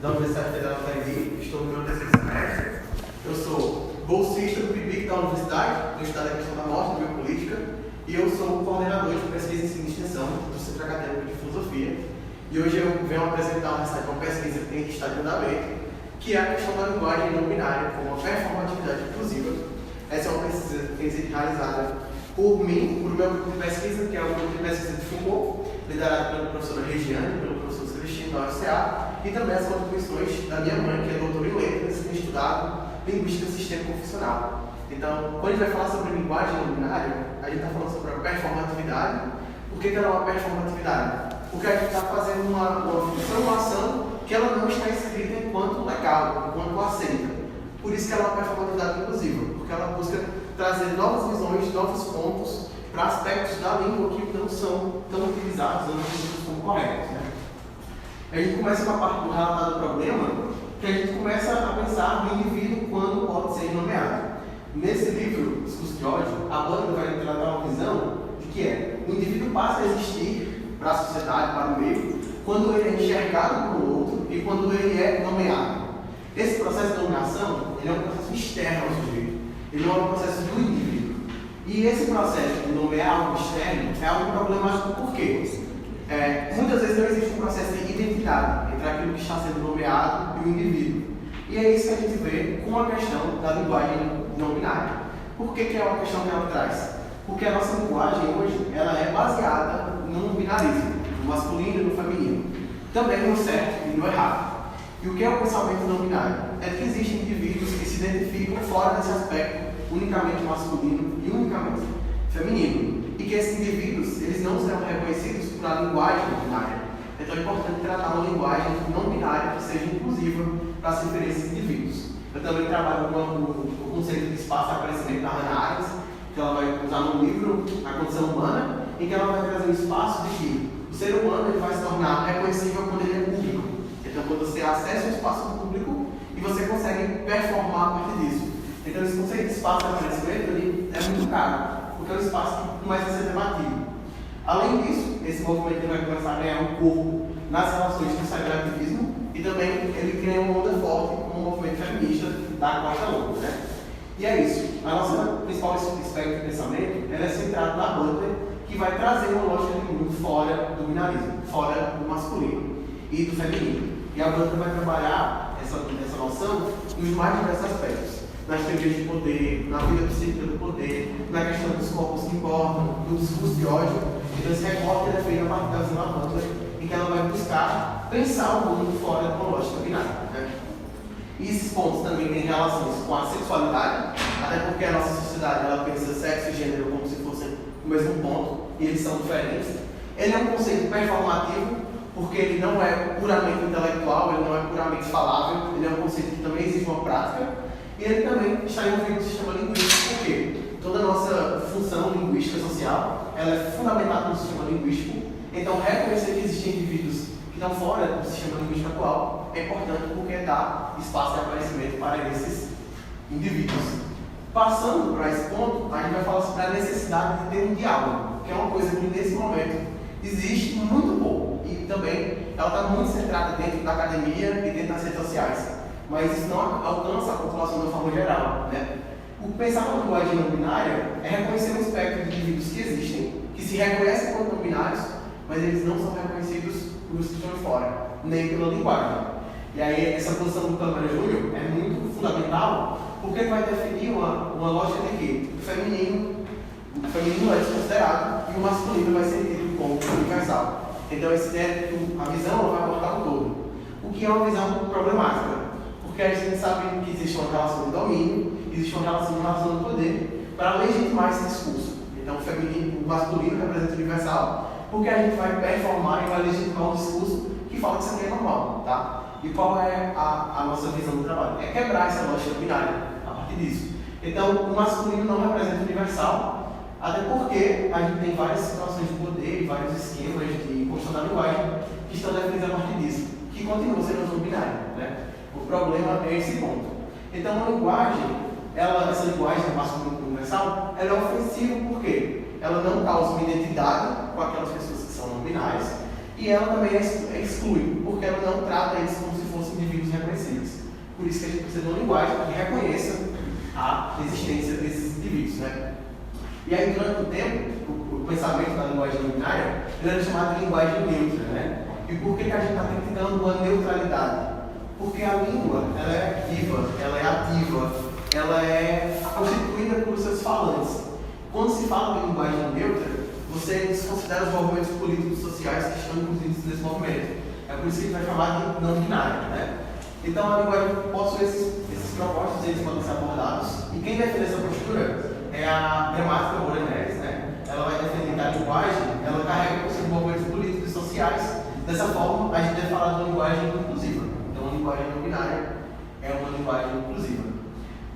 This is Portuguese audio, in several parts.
da Universidade Federal do Cariri, estou no meu terceiro semestre. Eu sou bolsista do PIBIC da Universidade, do Estado da Questão da Morte, da Biopolítica, e eu sou o coordenador de pesquisa em ensino e extensão do Centro Acadêmico de Filosofia. E hoje eu venho apresentar uma pesquisa que tem estado em andamento, que é a questão da linguagem não binária como uma performatividade inclusiva. Essa é uma pesquisa que tem sido realizada por mim, por meu grupo de pesquisa, que é o grupo de pesquisa de Foucault, liderado pela professora Regiane, pelo professor Celestino da UFCA, e também as contribuições da minha mãe, que é doutora em letras, tem estudado linguística sistêmico-funcional. Então, quando a gente vai falar sobre linguagem não binária, a gente está falando sobre a performatividade. Por que ela é uma performatividade? Porque a gente está fazendo uma função, uma ação que ela não está escrita enquanto legal, enquanto aceita. Por isso que ela é uma performatividade inclusiva, porque ela busca trazer novas visões, novos pontos para aspectos da língua que não são tão utilizados, não são como corretos. Né? A gente começa com a parte do relatado do problema, que a gente começa a pensar no indivíduo quando pode ser nomeado. Nesse livro, Discurso de Ódio, a banda vai tratar uma visão de que o indivíduo passa a existir para a sociedade, para o meio, quando ele é enxergado pelo outro e quando ele é nomeado. Esse processo de nomeação, ele é um processo externo ao sujeito, ele não é um processo do indivíduo. E esse processo de nomear algo externo é algo problemático por quê? Muitas vezes não existe um processo de identidade entre aquilo que está sendo nomeado e o indivíduo. E é isso que a gente vê com a questão da linguagem não binária. Por que é uma questão que ela traz? Porque a nossa linguagem hoje ela é baseada no binarismo, no masculino e no feminino. Também no certo e no errado. E o que é o pensamento não binário? É que existem indivíduos que se identificam fora desse aspecto unicamente masculino e unicamente feminino. E que esses indivíduos eles não serão reconhecidos por a linguagem não binária. Então é importante tratar uma linguagem não binária que seja inclusiva para se referir a esses indivíduos. Eu também trabalho com o conceito de espaço de aparecimento da Hannah Arendt, que ela vai usar no livro A Condição Humana, em que ela vai trazer o espaço de que o ser humano ele vai se tornar reconhecível quando ele é público. Então, quando você acessa um espaço público e você consegue performar a partir disso. Então, esse conceito de espaço de aparecimento ele é muito caro, porque é um espaço que começa a ser debatido. Além disso, esse movimento vai começar a ganhar um corpo nas relações do cyberativismo e também ele cria uma onda forte como o movimento feminista da Costa Longa. Né? E é isso. A nossa principal espectro de pensamento ela é centrada na Butler, que vai trazer uma lógica de mundo fora do binarismo, fora do masculino e do feminino. E a Butler vai trabalhar essa noção nos mais diversos aspectos. Nas teorias de poder, na vida psíquica do poder, na questão dos corpos que importam, do discurso de ódio. Então esse recorte é feito a partir da visão da Butler, em que ela vai buscar pensar o mundo fora de uma lógica binária. Né? E esses pontos também têm relações com a sexualidade, até porque a nossa sociedade ela pensa sexo e gênero como se fossem o mesmo ponto, e eles são diferentes. Ele é um conceito performativo, porque ele não é puramente intelectual, ele não é puramente falável, ele é um conceito que também exige uma prática, e ele também está envolvido no sistema linguístico, por quê? Toda a nossa função linguística social ela é fundamentada no sistema linguístico, então reconhecer que existem indivíduos que estão fora do sistema linguístico atual é importante porque dá espaço de aparecimento para esses indivíduos. Passando para esse ponto, a gente vai falar sobre a necessidade de ter um diálogo, que é uma coisa que nesse momento existe muito pouco e também ela está muito centrada dentro da academia e dentro das redes sociais, mas isso não alcança a população de uma forma geral. Né? O pensar na linguagem não binária é reconhecer um espectro de indivíduos que existem, que se reconhecem como não binários, mas eles não são reconhecidos pelos que estão de fora, nem pela linguagem. E aí essa posição do Câmara Júnior é muito fundamental, porque vai definir uma lógica de que o feminino é desconsiderado e o masculino vai ser tido como universal. Então a visão vai abordar o todo, o que é uma visão problemática, porque a gente sabe que existe uma relação de domínio, existe uma relação de poder para legitimar esse discurso. Então o masculino representa o universal, porque a gente vai performar e vai legitimar um discurso que fala que isso aqui é normal, tá? E qual é a nossa visão do trabalho? É quebrar essa lógica binária a partir disso. Então, o masculino não representa o universal, até porque a gente tem várias situações de poder e vários esquemas de construção da linguagem que estão definidos a partir disso, que continua sendo não binário, né? O problema é esse ponto. Então, a linguagem, essa linguagem masculino universal, ela é ofensiva porque ela não causa uma identidade com aquelas pessoas que são não binárias, e ela também exclui, porque ela não trata eles como se fossem indivíduos Por isso que a gente precisa de uma linguagem que reconheça a existência desses indivíduos, né? E aí, durante o tempo, o pensamento da linguagem não binária era chamado de linguagem neutra, né? E por que a gente está criticando uma neutralidade? Porque a língua, ela é viva, ela é ativa, ela é constituída por seus falantes. Quando se fala de linguagem neutra, você desconsidera os movimentos políticos e sociais que estão incluídos nesse movimento. É por isso que a gente vai chamar de não binária, né? Então, a linguagem possui esses propósitos, eles podem ser abordados. E quem defende essa postura é a gramática Moreneres, né? Ela vai defender que a linguagem, ela carrega por seus movimentos políticos e sociais. Dessa forma, a gente deve falar de uma linguagem inclusiva. Então, uma linguagem não binária é uma linguagem inclusiva.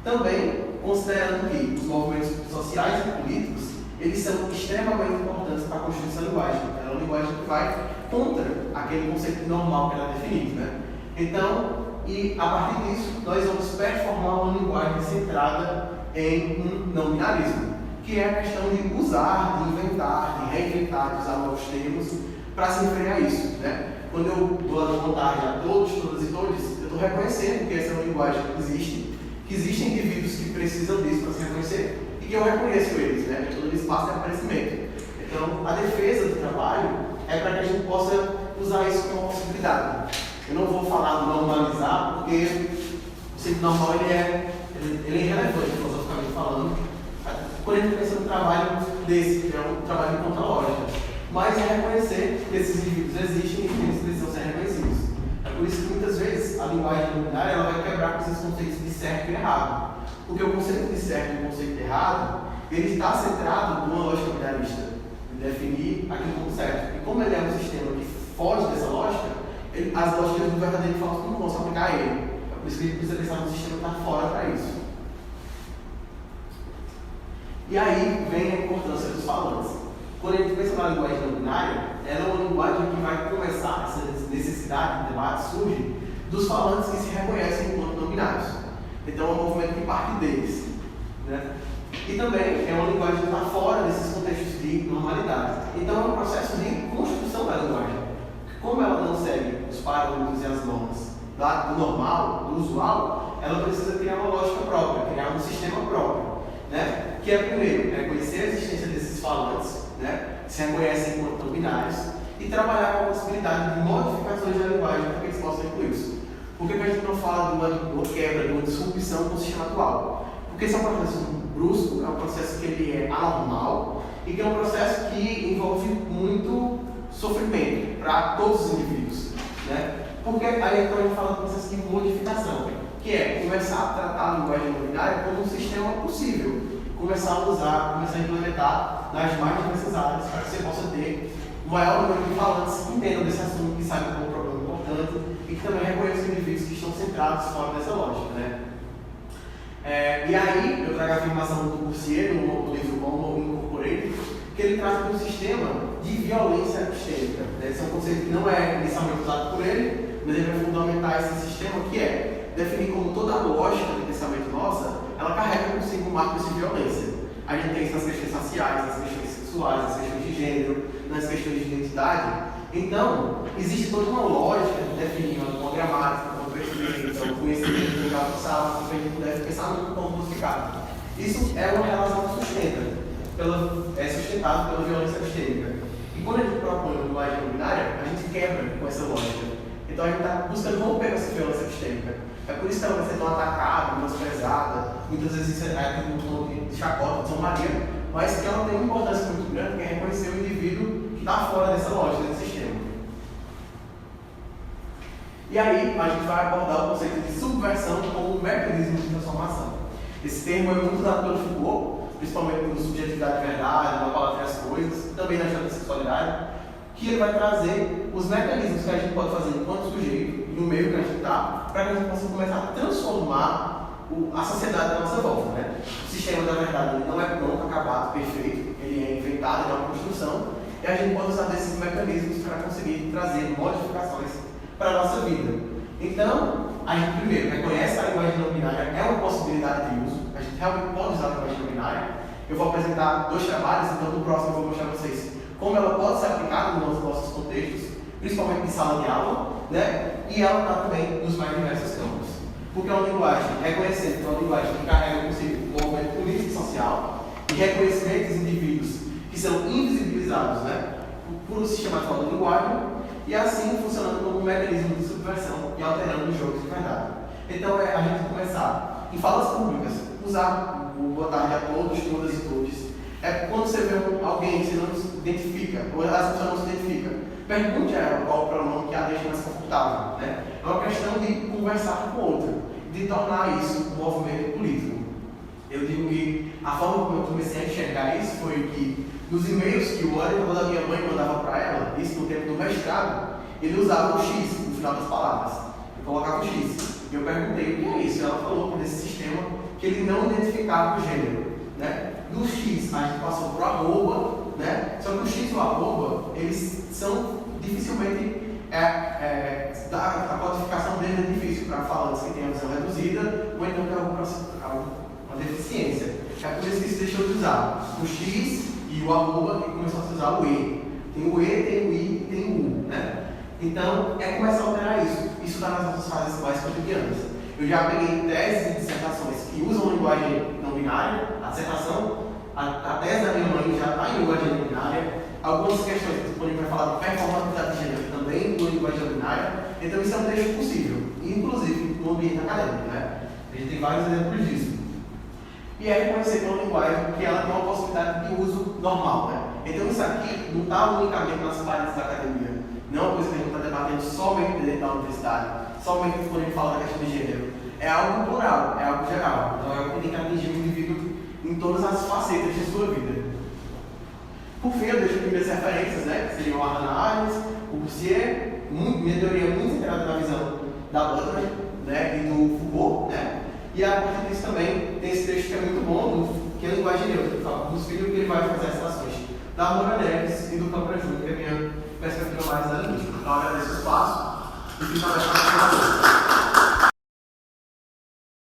Também, considerando que os movimentos sociais e políticos, eles são extremamente importantes para a construção da linguagem. Ela é uma linguagem que vai contra aquele conceito normal que ela é definido, né? Então, e a partir disso, nós vamos performar uma linguagem centrada em um não binarismo, que é a questão de usar, de inventar, de reinventar, de usar novos termos para se referir a isso, né? Quando eu dou a vontade a todos, todas e todos, eu estou reconhecendo que essa é uma linguagem que existe, que existem indivíduos que precisam disso para se reconhecer e que eu reconheço eles, né? Todo espaço é aparecimento. Então, a defesa do trabalho é para que a gente possa usar isso como uma possibilidade. Eu não vou falar do normalizar, porque o conceito normal ele é irrelevante, filosoficamente falando, quando a gente pensa num trabalho desse, que é um trabalho de contra-lógica. Mas é reconhecer que esses indivíduos existem e que eles precisam ser reconhecidos. É por isso que muitas vezes a linguagem não binária ela vai quebrar com esses conceitos de certo e errado. Porque o conceito de certo e o conceito de errado, ele está centrado numa lógica binarista, de definir aquilo como certo. E como ele é um sistema que foge dessa lógica, as lógicas do verdadeiro e falso não vão se aplicar a ele. É por isso que a gente precisa pensar no sistema que está fora para isso. E aí vem a importância dos falantes. Quando a gente pensa na linguagem não binária, ela é uma linguagem que vai começar, essa necessidade de debate surge dos falantes que se reconhecem enquanto não binários. Então é um movimento que parte deles, né? E também é uma linguagem que está fora desses contextos de normalidade. Então é um processo de construção da linguagem. Como ela não segue os parâmetros e as normas do normal, do usual, ela precisa criar uma lógica própria, criar um sistema próprio, né? Que é, primeiro, reconhecer a existência desses falantes, né? Que se reconhecem enquanto não binários, e trabalhar com a possibilidade de modificações da linguagem para que eles possam incluir isso. Por que a gente não fala de uma quebra, de uma disrupção com o sistema atual? Porque esse é um processo brusco, é um processo que ele é anormal e que é um processo que envolve muito sofrimento para todos os indivíduos, né? Porque aí a gente fala do processo de modificação, que é começar a tratar a linguagem não binária como um sistema possível, começar a usar, começar a implementar nas mais diversas áreas para que você possa ter o maior número de falantes que entendam desse assunto, que saibam qual é um problema importante e que também reconheçam indivíduos que estão centrados fora dessa lógica, né? E aí eu trago a afirmação do Coursier no livro Homo Incorporated, que ele trata de um sistema de violência epistêmica. Esse é um conceito que não é inicialmente usado por ele, mas ele vai fundamentar esse sistema, que é definir como toda a lógica de pensamento nossa, ela carrega consigo um marco de violência. A gente tem isso nas questões raciais, nas questões sexuais, nas questões de gênero, nas questões de identidade. Então, existe toda uma lógica de definir uma gramática, uma perspectiva, um conhecimento que já passava, que a gente deve pensar no ponto modificado. Isso é uma relação que é sustentado pela violência epistêmica. E quando a gente propõe uma linguagem não binária, a gente quebra com essa lógica. Então a gente está buscando romper com essa violência epistêmica. É por isso que ela vai ser tão atacada, menosprezada, muitas vezes é um tom de chacota, de São Maria, mas que ela tem uma importância muito grande, que é reconhecer o indivíduo que está fora dessa lógica, desse sistema. E aí a gente vai abordar o conceito de subversão como um mecanismo de transformação. Esse termo é muito usado pelo Foucault, principalmente no subjetividade de verdade, na palavra das coisas, também na história da sexualidade, que ele vai trazer os mecanismos que a gente pode fazer enquanto sujeito, no meio que a gente está, para que a gente possa começar a transformar a sociedade da nossa volta, né? O sistema da verdade ele não é pronto, acabado, perfeito, ele é inventado, ele é uma construção, e a gente pode usar desses mecanismos para conseguir trazer modificações para a nossa vida. Então, a gente primeiro reconhece que a linguagem não binária é uma possibilidade de uso, a gente realmente pode usar a linguagem não binária. Eu vou apresentar 2 trabalhos, então no próximo eu vou mostrar para vocês como ela pode ser aplicada nos nossos contextos, principalmente em sala de aula, né? E ela está também nos mais diversos campos. porque é uma linguagem, reconhecendo que é uma linguagem que carrega consigo o movimento político e social, e reconhecimento dos indivíduos que são invisibilizados, né, por um sistema atual da linguagem, e assim funcionando como um mecanismo de subversão e alterando os jogos de verdade. Então a gente começar em falas públicas, usar o boa tarde a todos, todas e todos. Quando você vê alguém que você não se identifica, ou as pessoas não se identificam, pergunte a ela qual o pronome que a deixa mais confortável. Né? É uma questão de conversar com o outro, de tornar isso um movimento político. Eu digo que a forma como eu comecei a enxergar isso foi que nos e-mails que o orientador da minha mãe mandava para ela, isso no tempo do mestrado, ele usava o X no final das palavras. Eu colocava o X. E eu perguntei o que é isso. E ela falou que nesse sistema que ele não identificava o gênero. Né? Do X a gente passou para o arroba, né? Só que o X e o arroba, eles são dificilmente. A codificação deles é difícil para falantes que têm a visão reduzida ou então que alguma deficiência. É por isso que se deixou de usar o X e o arroba e começou a se usar o E. Tem o E, tem o I e tem o U. Né? Então, começar a alterar isso. Isso está nas nossas fases mais cotidianas. Eu já peguei teses e dissertações que usam linguagem não binária, a dissertação, a tese da minha mãe já está em linguagem não binária, algumas questões que a gente vai falar de performatividade de gênero também em linguagem não binária, então isso é um trecho possível, inclusive no ambiente acadêmico, né? A gente tem vários exemplos disso. E é reconhecer que é uma linguagem que ela tem uma possibilidade de uso normal, né? Então isso aqui não está unicamente nas paredes da academia, não é uma coisa que a gente está debatendo somente dentro da universidade, somente quando a gente fala da questão de gênero. É algo plural, é algo geral. Então é algo que tem que atingir o indivíduo em todas as facetas de sua vida. Por fim, eu deixo aqui minhas referências, né? Que seriam a Hannah Arendt, o Bourdieu, minha teoria muito integrada na visão da Butler, né? E do Foucault, né? E a partir disso também tem esse texto que é muito bom, que é a linguagem neutra, que fala dos filhos que ele vai fazer as relações da Moura Neves e do Câmara Júnior, que é a minha perspectiva mais da linguística. Então, eu agradeço o espaço e fico aberto para a